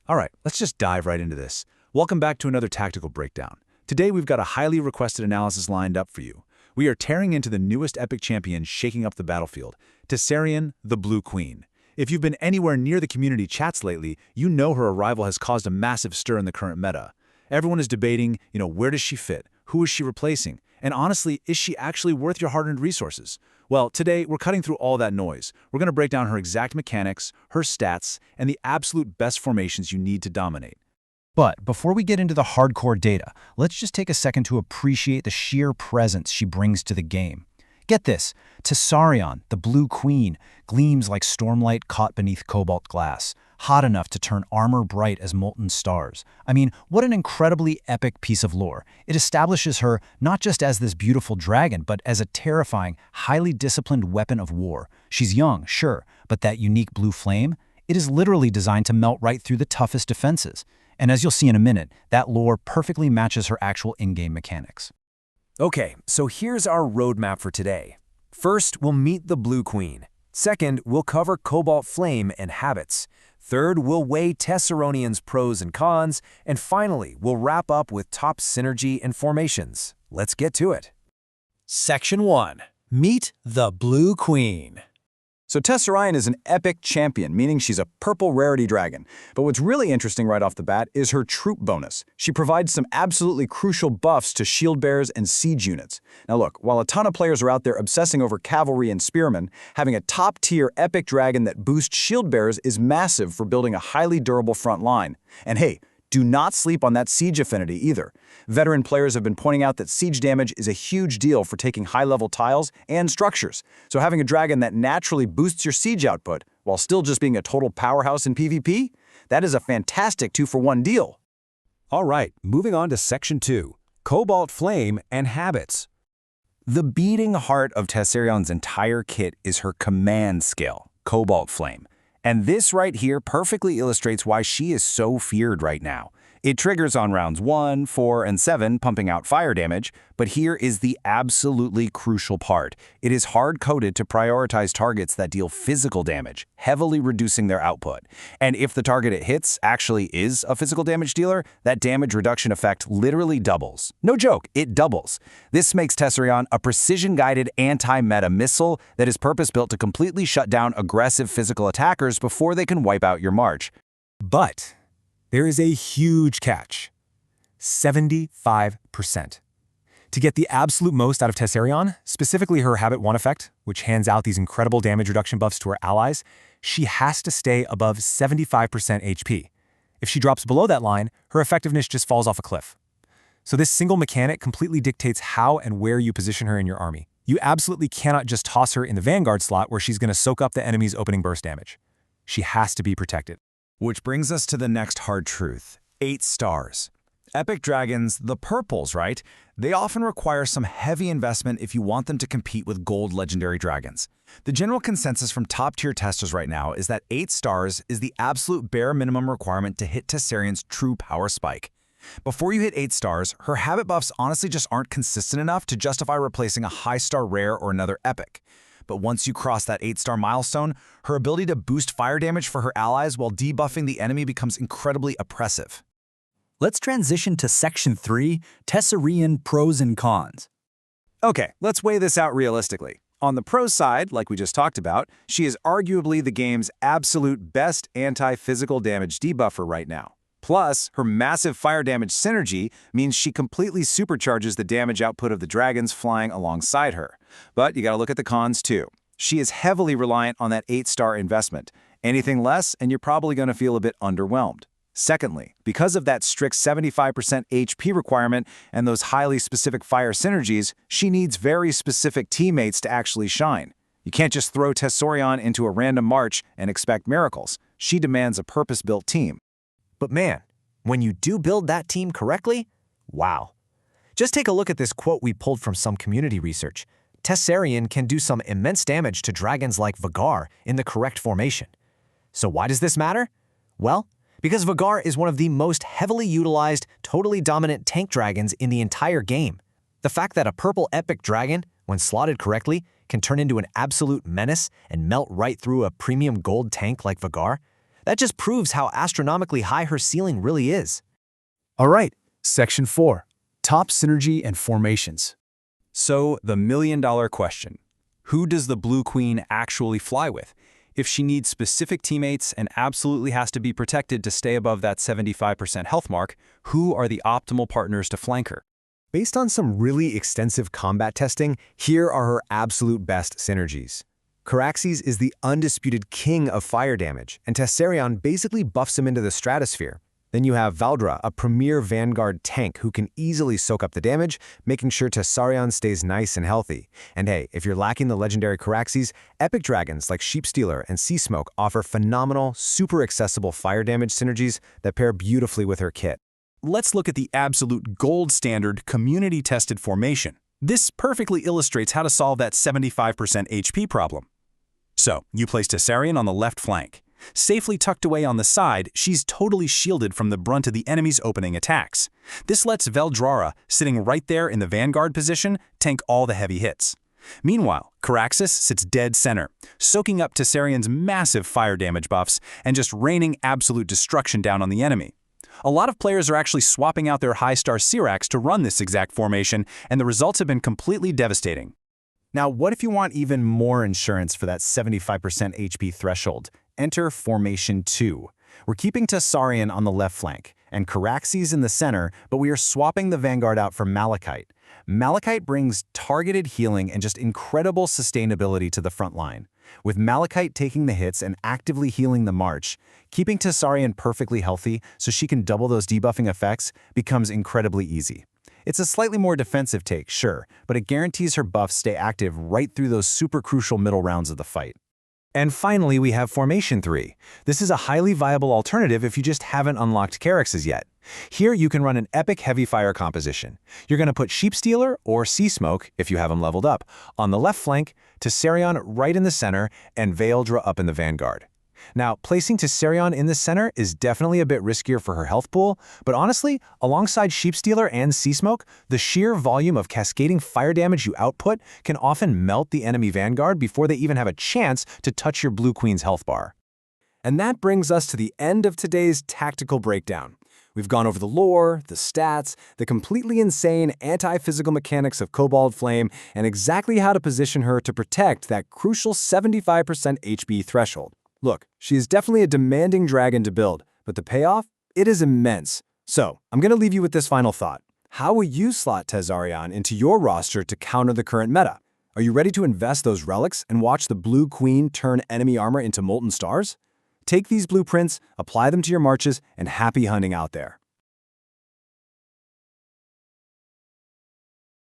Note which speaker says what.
Speaker 1: All right, let's just dive right into this. Welcome back to another tactical breakdown. Today we've got a highly requested analysis lined up for you. We are tearing into the newest epic champion shaking up the battlefield, Tessarion, the Blue Queen. If you've been anywhere near the community chats lately, you know her arrival has caused a massive stir in the current meta. Everyone is debating, where does she fit? Who is she replacing? And honestly, is she actually worth your hard-earned resources? Well, today we're cutting through all that noise. We're going to break down her exact mechanics, her stats, and the absolute best formations you need to dominate.
Speaker 2: But before we get into the hardcore data, let's just take a second to appreciate the sheer presence she brings to the game. Get this, Tessarion, the Blue Queen, gleams like stormlight caught beneath cobalt glass, hot enough to turn armor bright as molten stars. I mean, what an incredibly epic piece of lore. It establishes her not just as this beautiful dragon, but as a terrifying, highly disciplined weapon of war. She's young, sure, but that unique blue flame? It is literally designed to melt right through the toughest defenses. And as you'll see in a minute, that lore perfectly matches her actual in-game mechanics.
Speaker 3: Okay, so here's our roadmap for today. First, we'll meet the Blue Queen. Second, we'll cover Cobalt Flame and habits. Third, we'll weigh Tessarion's pros and cons. And finally, we'll wrap up with top synergy and formations. Let's get to it.
Speaker 4: Section 1. Meet the Blue Queen.
Speaker 5: So Tessarion is an epic champion, meaning she's a purple rarity dragon. But what's really interesting right off the bat is her troop bonus. She provides some absolutely crucial buffs to shield bearers and siege units. Now look, while a ton of players are out there obsessing over cavalry and spearmen, having a top-tier epic dragon that boosts shield bearers is massive for building a highly durable front line. And hey, do not sleep on that siege affinity either. Veteran players have been pointing out that siege damage is a huge deal for taking high-level tiles and structures, so having a dragon that naturally boosts your siege output while still just being a total powerhouse in PvP, that is a fantastic 2-for-1 deal.
Speaker 3: All right, moving on to Section 2, Cobalt Flame and habits. The beating heart of Tessarion's entire kit is her command skill, Cobalt Flame. And this right here perfectly illustrates why she is so feared right now. It triggers on rounds 1, 4, and 7, pumping out fire damage, but here is the absolutely crucial part. It is hard-coded to prioritize targets that deal physical damage, heavily reducing their output. And if the target it hits actually is a physical damage dealer, that damage reduction effect literally doubles. No joke, it doubles. This makes Tessarion a precision-guided anti-meta missile that is purpose-built to completely shut down aggressive physical attackers before they can wipe out your march.
Speaker 4: But there is a huge catch. 75%. To get the absolute most out of Tessarion, specifically her Habit 1 effect, which hands out these incredible damage reduction buffs to her allies, she has to stay above 75% HP. If she drops below that line, her effectiveness just falls off a cliff. So this single mechanic completely dictates how and where you position her in your army. You absolutely cannot just toss her in the Vanguard slot where she's going to soak up the enemy's opening burst damage. She has to be protected.
Speaker 1: Which brings us to the next hard truth, 8 stars. Epic dragons, the purples, right? They often require some heavy investment if you want them to compete with gold legendary dragons. The general consensus from top-tier testers right now is that 8 stars is the absolute bare minimum requirement to hit Tessarion's true power spike. Before you hit 8 stars, her habit buffs honestly just aren't consistent enough to justify replacing a high-star rare or another epic. But once you cross that 8-star milestone, her ability to boost fire damage for her allies while debuffing the enemy becomes incredibly oppressive.
Speaker 4: Let's transition to Section 3, Tessarion pros and cons.
Speaker 5: Okay, let's weigh this out realistically. On the pro side, like we just talked about, she is arguably the game's absolute best anti-physical damage debuffer right now. Plus, her massive fire damage synergy means she completely supercharges the damage output of the dragons flying alongside her. But you gotta look at the cons too. She is heavily reliant on that 8-star investment. Anything less, and you're probably gonna feel a bit underwhelmed. Secondly, because of that strict 75% HP requirement and those highly specific fire synergies, she needs very specific teammates to actually shine. You can't just throw Tessarion into a random march and expect miracles. She demands a purpose-built team.
Speaker 6: But man, when you do build that team correctly, wow. Just take a look at this quote we pulled from some community research. Tessarion can do some immense damage to dragons like Vhagar in the correct formation. So why does this matter? Well, because Vhagar is one of the most heavily utilized, totally dominant tank dragons in the entire game. The fact that a purple epic dragon, when slotted correctly, can turn into an absolute menace and melt right through a premium gold tank like Vhagar, That just proves how astronomically high her ceiling really is.
Speaker 3: All right, Section 4. Top Synergy and Formations.
Speaker 5: So, the million-dollar question. Who does the Blue Queen actually fly with? If she needs specific teammates and absolutely has to be protected to stay above that 75% health mark, who are the optimal partners to flank her?
Speaker 3: Based on some really extensive combat testing, here are her absolute best synergies. Caraxes is the undisputed king of fire damage, and Tessarion basically buffs him into the stratosphere. Then you have Valdra, a premier Vanguard tank who can easily soak up the damage, making sure Tessarion stays nice and healthy. And hey, if you're lacking the legendary Caraxes, epic dragons like Sheepstealer and Sea Smoke offer phenomenal, super accessible fire damage synergies that pair beautifully with her kit.
Speaker 5: Let's look at the absolute gold standard community-tested formation. This perfectly illustrates how to solve that 75% HP problem. So, you place Tessarion on the left flank. Safely tucked away on the side, she's totally shielded from the brunt of the enemy's opening attacks. This lets Veldrara, sitting right there in the vanguard position, tank all the heavy hits. Meanwhile, Caraxes sits dead center, soaking up Tessarion's massive fire damage buffs and just raining absolute destruction down on the enemy. A lot of players are actually swapping out their high-star Syrax to run this exact formation, and the results have been completely devastating.
Speaker 1: Now, what if you want even more insurance for that 75% HP threshold? Enter Formation 2. We're keeping Tessarion on the left flank and Caraxes in the center, but we are swapping the Vanguard out for Malachite. Malachite brings targeted healing and just incredible sustainability to the front line. With Malachite taking the hits and actively healing the march, keeping Tessarion perfectly healthy so she can double those debuffing effects becomes incredibly easy. It's a slightly more defensive take, sure, but it guarantees her buffs stay active right through those super crucial middle rounds of the fight.
Speaker 4: And finally, we have Formation 3. This is a highly viable alternative if you just haven't unlocked Caraxes yet. Here you can run an epic heavy fire composition. You're going to put Sheepstealer or Sea Smoke, if you have him leveled up, on the left flank, Tessarion right in the center, and Valdra up in the vanguard. Now, placing Tessarion in the center is definitely a bit riskier for her health pool, but honestly, alongside Sheepstealer and Sea Smoke, the sheer volume of cascading fire damage you output can often melt the enemy vanguard before they even have a chance to touch your Blue Queen's health bar.
Speaker 3: And that brings us to the end of today's tactical breakdown. We've gone over the lore, the stats, the completely insane anti-physical mechanics of Cobalt Flame, and exactly how to position her to protect that crucial 75% HP threshold. Look, she is definitely a demanding dragon to build, but the payoff? It is immense. So, I'm going to leave you with this final thought. How will you slot Tessarion into your roster to counter the current meta? Are you ready to invest those relics and watch the Blue Queen turn enemy armor into molten stars? Take these blueprints, apply them to your marches, and happy hunting out there.